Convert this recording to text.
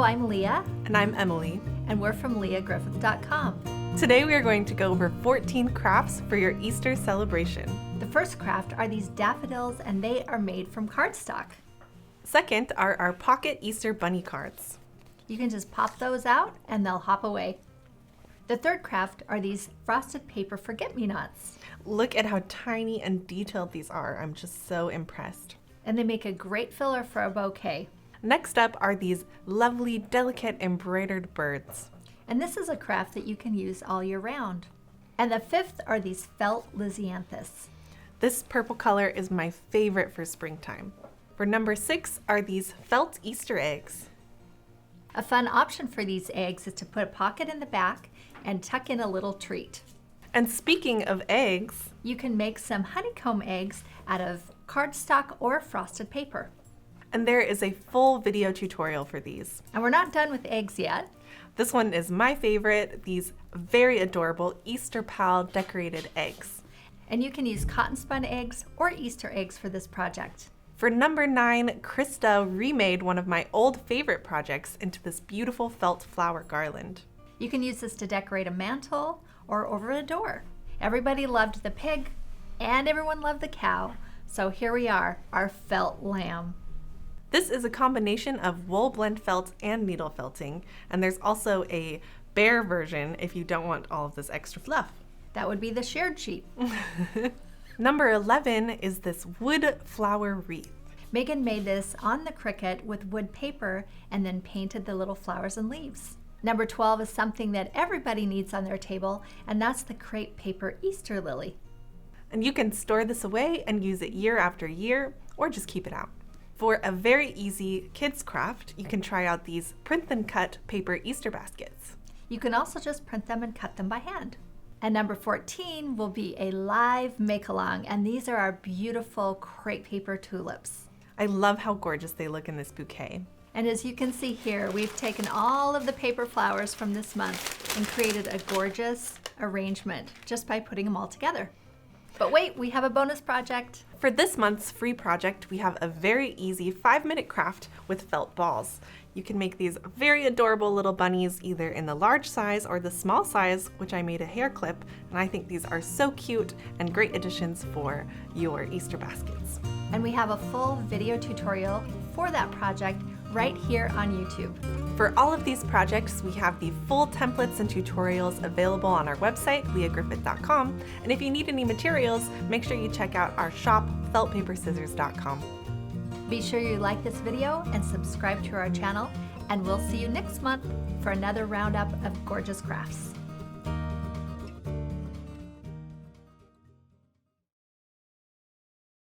I'm Leah. And I'm Emily. And we're from LeahGriffith.com. Today we are going to go over 14 crafts for your Easter celebration. The first craft are these daffodils, and they are made from cardstock. Second are our pocket Easter bunny cards. You can just pop those out and they'll hop away. The third craft are these frosted paper forget-me-nots. Look at how tiny and detailed these are. I'm just so impressed. And they make a great filler for a bouquet. Next up are these lovely, delicate embroidered birds. And this is a craft that you can use all year round. And the fifth are these felt lisianthus. This purple color is my favorite for springtime. For number 6 are these felt Easter eggs. A fun option for these eggs is to put a pocket in the back and tuck in a little treat. And speaking of eggs, you can make some honeycomb eggs out of cardstock or frosted paper. And there is a full video tutorial for these. And we're not done with eggs yet. This one is my favorite, these very adorable Easter pal decorated eggs. And you can use cotton spun eggs or Easter eggs for this project. For number 9, Krista remade one of my old favorite projects into this beautiful felt flower garland. You can use this to decorate a mantle or over a door. Everybody loved the pig and everyone loved the cow. So here we are, our felt lamb. This is a combination of wool blend felt and needle felting, and there's also a bare version if you don't want all of this extra fluff. That would be the shared sheet. Number 11 is this wood flower wreath. Megan made this on the Cricut with wood paper and then painted the little flowers and leaves. Number 12 is something that everybody needs on their table, and that's the crepe paper Easter lily. And you can store this away and use it year after year, or just keep it out. For a very easy kids craft, you can try out these print and cut paper Easter baskets. You can also just print them and cut them by hand. And number 14 will be a live make-along, and these are our beautiful crepe paper tulips. I love how gorgeous they look in this bouquet. And as you can see here, we've taken all of the paper flowers from this month and created a gorgeous arrangement just by putting them all together. But wait, we have a bonus project. For this month's free project, we have a very easy 5-minute craft with felt balls. You can make these very adorable little bunnies either in the large size or the small size, which I made a hair clip, and I think these are so cute and great additions for your Easter baskets. And we have a full video tutorial for that project right here on YouTube. For all of these projects, we have the full templates and tutorials available on our website, LeahGriffith.com. And if you need any materials, make sure you check out our shop, feltpaperscissors.com. Be sure you like this video and subscribe to our channel, and we'll see you next month for another roundup of gorgeous crafts.